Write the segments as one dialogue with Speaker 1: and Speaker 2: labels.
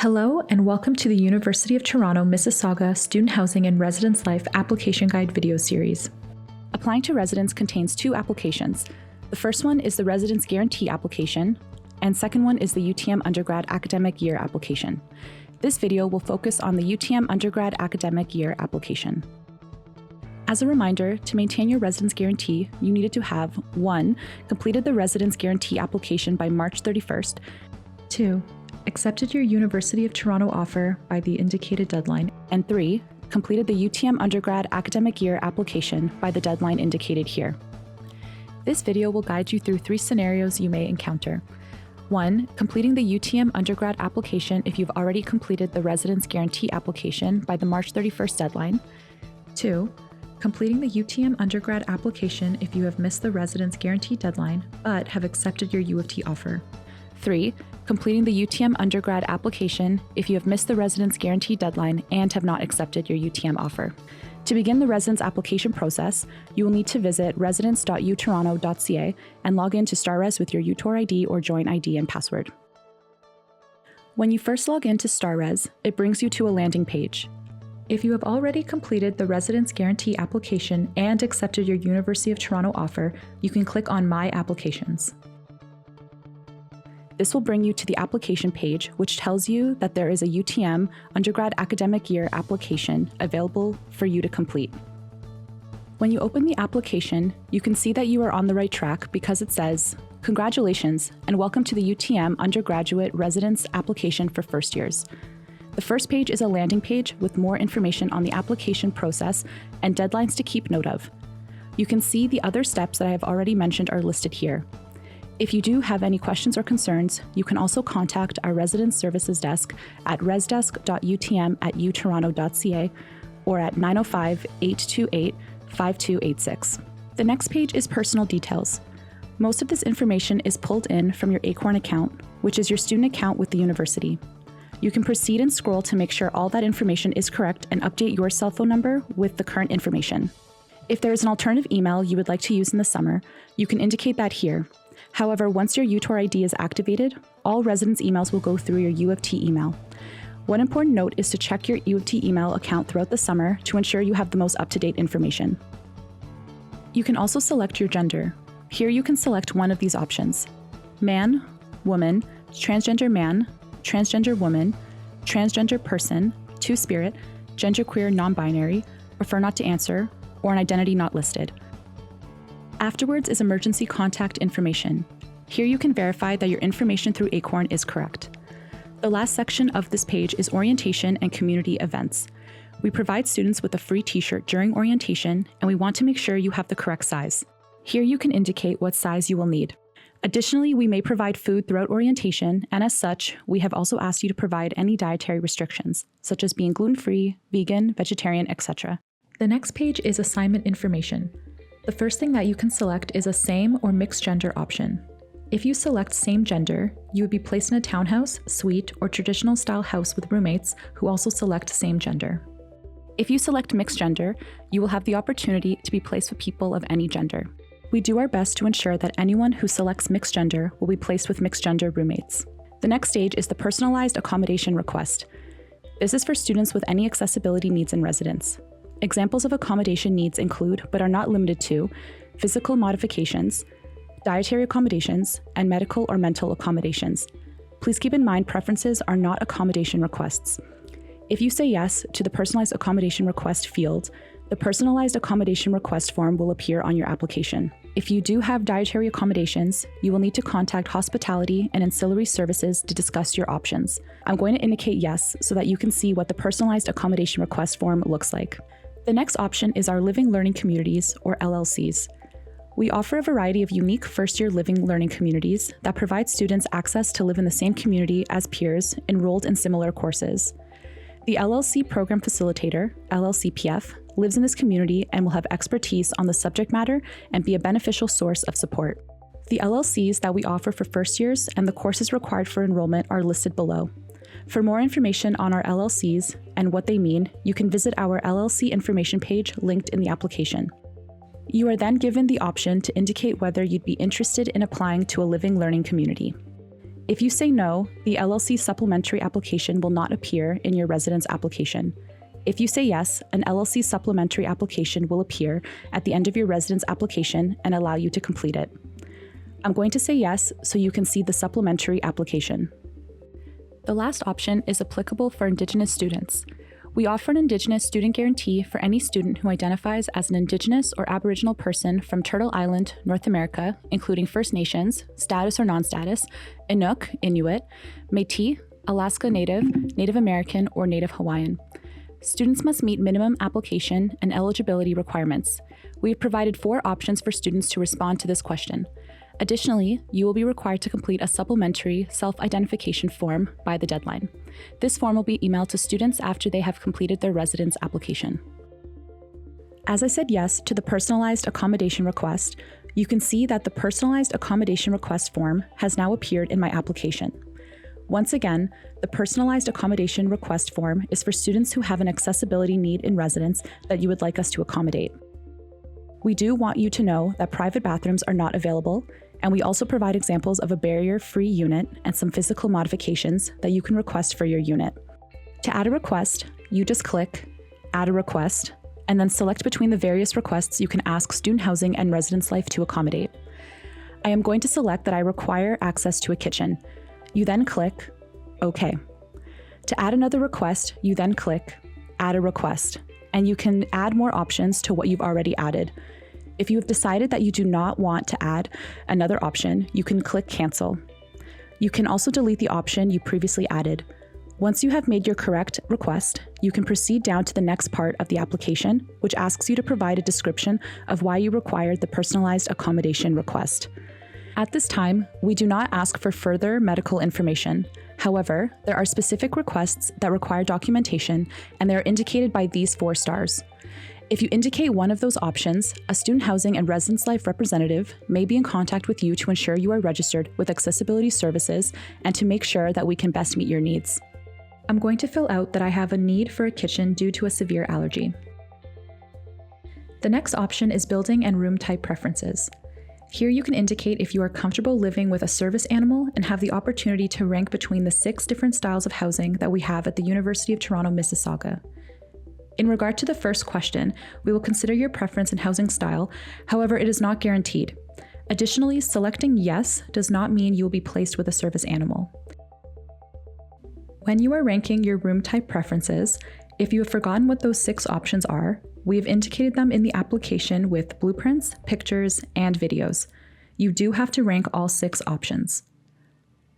Speaker 1: Hello and welcome to the University of Toronto Mississauga Student Housing and Residence Life Application Guide video series.
Speaker 2: Applying to residence contains two applications. The first one is the Residence Guarantee application, and second one is the UTM Undergrad Academic Year application. This video will focus on the UTM Undergrad Academic Year application. As a reminder, to maintain your residence guarantee, you needed to have 1. Completed the residence guarantee application by March 31st,
Speaker 1: 2. Accepted your University of Toronto offer by the indicated deadline,
Speaker 2: and 3. Completed the UTM Undergrad Academic Year application by the deadline indicated here. This video will guide you through 3 scenarios you may encounter. 1. Completing the UTM Undergrad application if you've already completed the Residence Guarantee application by the March 31st deadline.
Speaker 1: 2. Completing the UTM Undergrad application if you have missed the Residence Guarantee deadline but have accepted your U of T offer.
Speaker 2: 3. Completing the UTM Undergrad application if you have missed the Residence Guarantee deadline and have not accepted your UTM offer. To begin the residence application process, you will need to visit residence.utoronto.ca and log in to StarRes with your UTOR ID or Join ID and password. When you first log in to StarRes, it brings you to a landing page.
Speaker 1: If you have already completed the Residence Guarantee application and accepted your University of Toronto offer, you can click on My Applications.
Speaker 2: This will bring you to the application page, which tells you that there is a UTM Undergrad Academic Year application available for you to complete. When you open the application, you can see that you are on the right track because it says, "Congratulations and welcome to the UTM Undergraduate Residence application for first years." The first page is a landing page with more information on the application process and deadlines to keep note of. You can see the other steps that I have already mentioned are listed here. If you do have any questions or concerns, you can also contact our Residence Services Desk at resdesk.utm@utoronto.ca or at 905-828-5286. The next page is personal details. Most of this information is pulled in from your Acorn account, which is your student account with the university. You can proceed and scroll to make sure all that information is correct and update your cell phone number with the current information. If there is an alternative email you would like to use in the summer, you can indicate that here. However, once your UTOR ID is activated, all residence emails will go through your U of T email. One important note is to check your U of T email account throughout the summer to ensure you have the most up-to-date information. You can also select your gender. Here you can select one of these options: man, woman, transgender man, transgender woman, transgender person, two-spirit, genderqueer non-binary, prefer not to answer, or an identity not listed. Afterwards is emergency contact information. Here you can verify that your information through Acorn is correct. The last section of this page is orientation and community events. We provide students with a free t-shirt during orientation, and we want to make sure you have the correct size. Here you can indicate what size you will need. Additionally, we may provide food throughout orientation, and as such, we have also asked you to provide any dietary restrictions, such as being gluten-free, vegan, vegetarian, etc.
Speaker 1: The next page is assignment information. The first thing that you can select is a same or mixed gender option. If you select same gender, you would be placed in a townhouse, suite, or traditional style house with roommates who also select same gender.
Speaker 2: If you select mixed gender, you will have the opportunity to be placed with people of any gender. We do our best to ensure that anyone who selects mixed gender will be placed with mixed gender roommates. The next stage is the personalized accommodation request. This is for students with any accessibility needs in residence. Examples of accommodation needs include, but are not limited to, physical modifications, dietary accommodations, and medical or mental accommodations. Please keep in mind preferences are not accommodation requests. If you say yes to the personalized accommodation request field, the personalized accommodation request form will appear on your application. If you do have dietary accommodations, you will need to contact hospitality and ancillary services to discuss your options. I'm going to indicate yes so that you can see what the personalized accommodation request form looks like. The next option is our Living Learning Communities, or LLCs. We offer a variety of unique first-year living learning communities that provide students access to live in the same community as peers enrolled in similar courses. The LLC Program Facilitator, LLCPF, lives in this community and will have expertise on the subject matter and be a beneficial source of support. The LLCs that we offer for first years and the courses required for enrollment are listed below. For more information on our LLCs and what they mean, you can visit our LLC information page linked in the application. You are then given the option to indicate whether you'd be interested in applying to a living learning community. If you say no, the LLC supplementary application will not appear in your residence application. If you say yes, an LLC supplementary application will appear at the end of your residence application and allow you to complete it. I'm going to say yes so you can see the supplementary application. The last option is applicable for Indigenous students. We offer an Indigenous student guarantee for any student who identifies as an Indigenous or Aboriginal person from Turtle Island, North America, including First Nations, status or non-status, Inuk, Inuit, Métis, Alaska Native, Native American, or Native Hawaiian. Students must meet minimum application and eligibility requirements. We have provided 4 options for students to respond to this question. Additionally, you will be required to complete a supplementary self-identification form by the deadline. This form will be emailed to students after they have completed their residence application. As I said yes to the personalized accommodation request, you can see that the personalized accommodation request form has now appeared in my application. Once again, the personalized accommodation request form is for students who have an accessibility need in residence that you would like us to accommodate. We do want you to know that private bathrooms are not available, and we also provide examples of a barrier-free unit and some physical modifications that you can request for your unit. To add a request, you just click Add a Request, and then select between the various requests you can ask Student Housing and Residence Life to accommodate. I am going to select that I require access to a kitchen. You then click OK. To add another request, you then click Add a Request, and you can add more options to what you've already added. If you have decided that you do not want to add another option, you can click Cancel. You can also delete the option you previously added. Once you have made your correct request, you can proceed down to the next part of the application, which asks you to provide a description of why you required the personalized accommodation request. At this time, we do not ask for further medical information. However, there are specific requests that require documentation, and they are indicated by these 4 stars. If you indicate one of those options, a Student Housing and Residence Life representative may be in contact with you to ensure you are registered with accessibility services and to make sure that we can best meet your needs. I'm going to fill out that I have a need for a kitchen due to a severe allergy. The next option is building and room type preferences. Here you can indicate if you are comfortable living with a service animal and have the opportunity to rank between the 6 different styles of housing that we have at the University of Toronto, Mississauga. In regard to the first question, we will consider your preference in housing style, however, it is not guaranteed. Additionally, selecting yes does not mean you will be placed with a service animal. When you are ranking your room type preferences, if you have forgotten what those 6 options are, we have indicated them in the application with blueprints, pictures, and videos. You do have to rank all 6 options.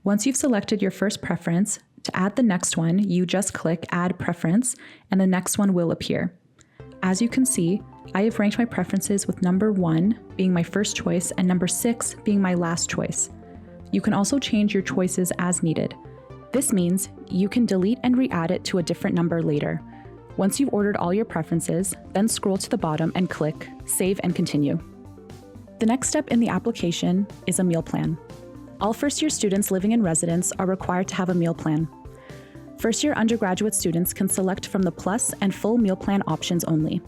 Speaker 2: Once you've selected your first preference, to add the next one, you just click Add Preference, and the next one will appear. As you can see, I have ranked my preferences with number 1 being my first choice and number 6 being my last choice. You can also change your choices as needed. This means you can delete and re-add it to a different number later. Once you've ordered all your preferences, then scroll to the bottom and click Save and Continue. The next step in the application is a meal plan. All first-year students living in residence are required to have a meal plan. First-year undergraduate students can select from the plus and full meal plan options only.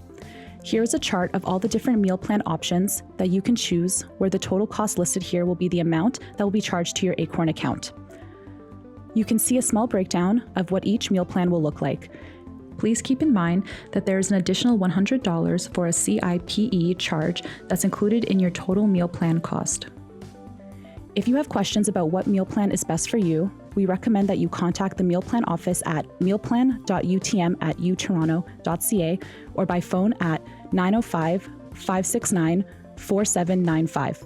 Speaker 2: Here is a chart of all the different meal plan options that you can choose, where the total cost listed here will be the amount that will be charged to your Acorn account. You can see a small breakdown of what each meal plan will look like. Please keep in mind that there is an additional $100 for a CIPE charge that's included in your total meal plan cost. If you have questions about what meal plan is best for you, we recommend that you contact the meal plan office at mealplan.utm@utoronto.ca or by phone at 905-569-4795.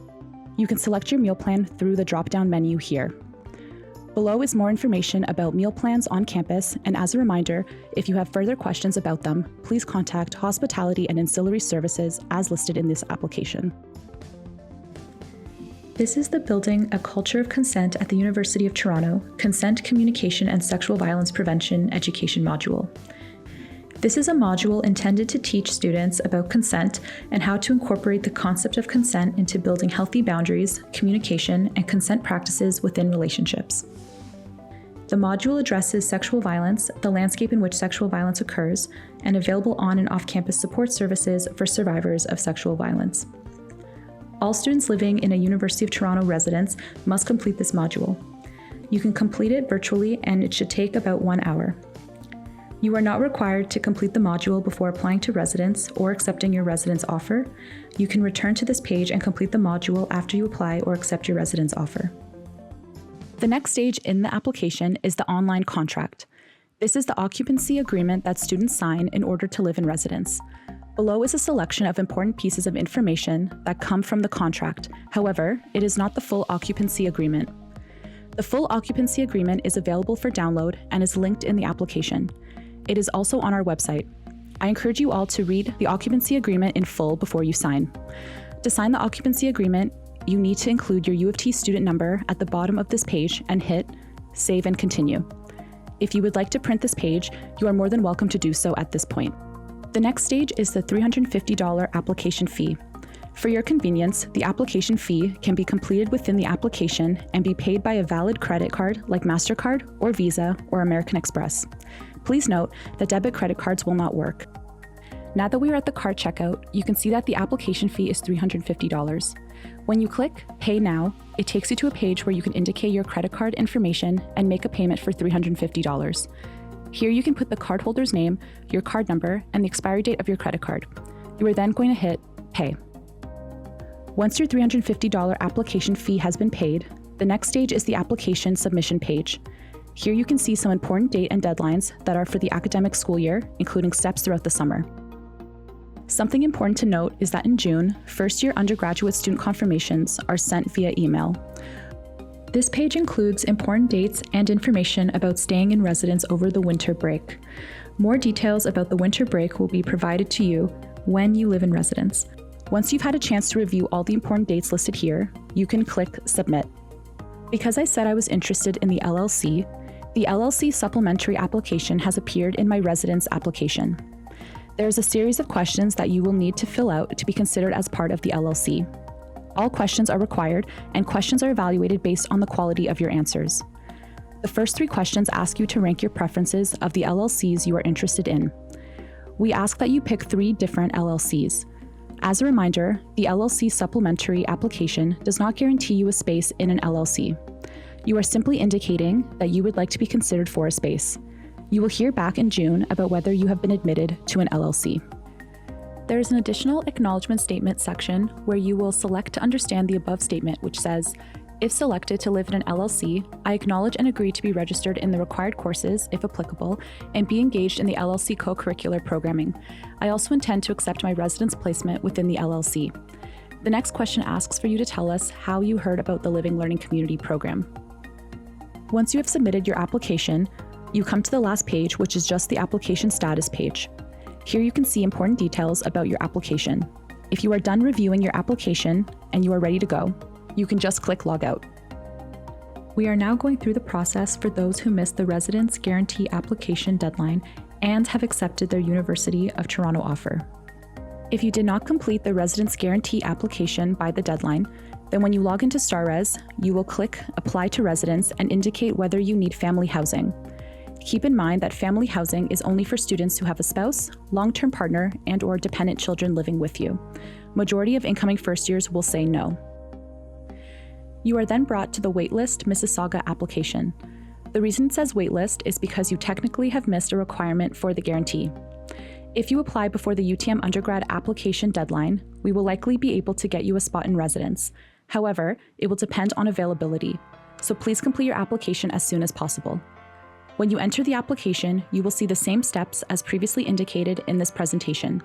Speaker 2: You can select your meal plan through the drop-down menu here. Below is more information about meal plans on campus, and as a reminder, if you have further questions about them, please contact Hospitality and Ancillary Services as listed in this application.
Speaker 1: This is the Building a Culture of Consent at the University of Toronto Consent, Communication, and Sexual Violence Prevention Education module. This is a module intended to teach students about consent and how to incorporate the concept of consent into building healthy boundaries, communication, and consent practices within relationships. The module addresses sexual violence, the landscape in which sexual violence occurs, and available on and off-campus support services for survivors of sexual violence. All students living in a University of Toronto residence must complete this module. You can complete it virtually and it should take about 1 hour. You are not required to complete the module before applying to residence or accepting your residence offer. You can return to this page and complete the module after you apply or accept your residence offer.
Speaker 2: The next stage in the application is the online contract. This is the occupancy agreement that students sign in order to live in residence. Below is a selection of important pieces of information that come from the contract. However, it is not the full occupancy agreement. The full occupancy agreement is available for download and is linked in the application. It is also on our website. I encourage you all to read the occupancy agreement in full before you sign. To sign the occupancy agreement, you need to include your U of T student number at the bottom of this page and hit Save and Continue. If you would like to print this page, you are more than welcome to do so at this point. The next stage is the $350 application fee. For your convenience, the application fee can be completed within the application and be paid by a valid credit card like MasterCard or Visa or American Express. Please note that debit credit cards will not work. Now that we are at the card checkout, you can see that the application fee is $350. When you click Pay Now, it takes you to a page where you can indicate your credit card information and make a payment for $350. Here you can put the cardholder's name, your card number, and the expiry date of your credit card. You are then going to hit Pay. Once your $350 application fee has been paid, the next stage is the application submission page. Here you can see some important date and deadlines that are for the academic school year, including steps throughout the summer. Something important to note is that in June, first-year undergraduate student confirmations are sent via email. This page includes important dates and information about staying in residence over the winter break. More details about the winter break will be provided to you when you live in residence. Once you've had a chance to review all the important dates listed here, you can click Submit. Because I said I was interested in the LLC supplementary application has appeared in my residence application. There's a series of questions that you will need to fill out to be considered as part of the LLC. All questions are required, and questions are evaluated based on the quality of your answers. The first 3 questions ask you to rank your preferences of the LLCs you are interested in. We ask that you pick 3 different LLCs. As a reminder, the LLC supplementary application does not guarantee you a space in an LLC. You are simply indicating that you would like to be considered for a space. You will hear back in June about whether you have been admitted to an LLC. There is an additional acknowledgement statement section where you will select to understand the above statement, which says, if selected to live in an LLC, I acknowledge and agree to be registered in the required courses, if applicable, and be engaged in the LLC co-curricular programming. I also intend to accept my residence placement within the LLC. The next question asks for you to tell us how you heard about the Living Learning Community program. Once you have submitted your application, you come to the last page, which is just the application status page. Here you can see important details about your application. If you are done reviewing your application and you are ready to go, you can just click Log Out. We are now going through the process for those who missed the Residence Guarantee application deadline and have accepted their University of Toronto offer. If you did not complete the Residence Guarantee application by the deadline, then when you log into StarRes, you will click Apply to Residence and indicate whether you need family housing. Keep in mind that family housing is only for students who have a spouse, long-term partner, and/or dependent children living with you. Majority of incoming first years will say no. You are then brought to the Waitlist Mississauga application. The reason it says Waitlist is because you technically have missed a requirement for the guarantee. If you apply before the UTM undergrad application deadline, we will likely be able to get you a spot in residence. However, it will depend on availability, so please complete your application as soon as possible. When you enter the application, you will see the same steps as previously indicated in this presentation.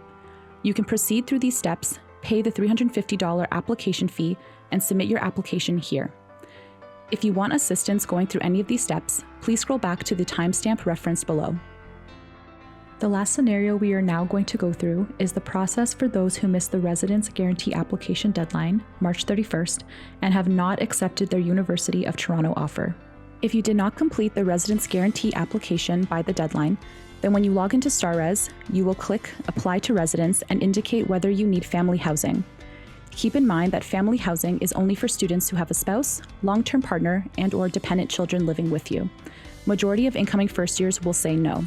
Speaker 2: You can proceed through these steps, pay the $350 application fee, and submit your application here. If you want assistance going through any of these steps, please scroll back to the timestamp referenced below. The last scenario we are now going to go through is the process for those who missed the Residence Guarantee application deadline, March 31st, and have not accepted their University of Toronto offer. If you did not complete the Residence Guarantee application by the deadline, then when you log into StarRes, you will click Apply to Residence and indicate whether you need family housing. Keep in mind that family housing is only for students who have a spouse, long-term partner, and/or dependent children living with you. Majority of incoming first years will say no.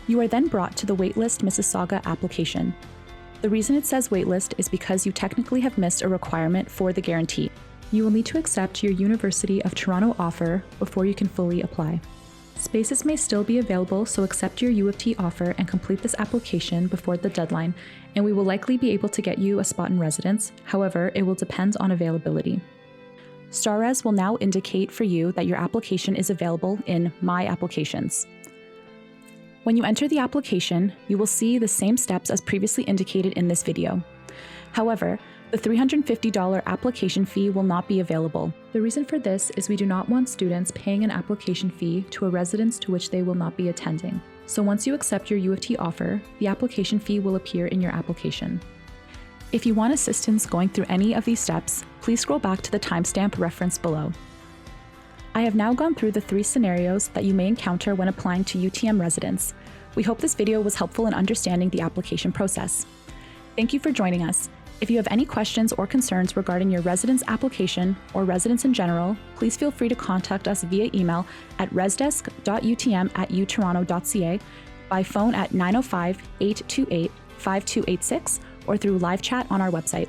Speaker 2: You are then brought to the Waitlist Mississauga application. The reason it says Waitlist is because you technically have missed a requirement for the guarantee.
Speaker 1: You will need to accept your University of Toronto offer before you can fully apply. Spaces may still be available, so accept your U of T offer and complete this application before the deadline, and we will likely be able to get you a spot in residence. However, it will depend on availability. StarRes will now indicate for you that your application is available in My Applications. When you enter the application, you will see the same steps as previously indicated in this video. However, the $350 application fee will not be available. The reason for this is we do not want students paying an application fee to a residence to which they will not be attending. So once you accept your U of T offer, the application fee will appear in your application. If you want assistance going through any of these steps, please scroll back to the timestamp reference below. I have now gone through the 3 scenarios that you may encounter when applying to UTM residence. We hope this video was helpful in understanding the application process. Thank you for joining us. If you have any questions or concerns regarding your residence application or residence in general, please feel free to contact us via email at resdesk.utm@utoronto.ca, by phone at 905-828-5286, or through live chat on our website.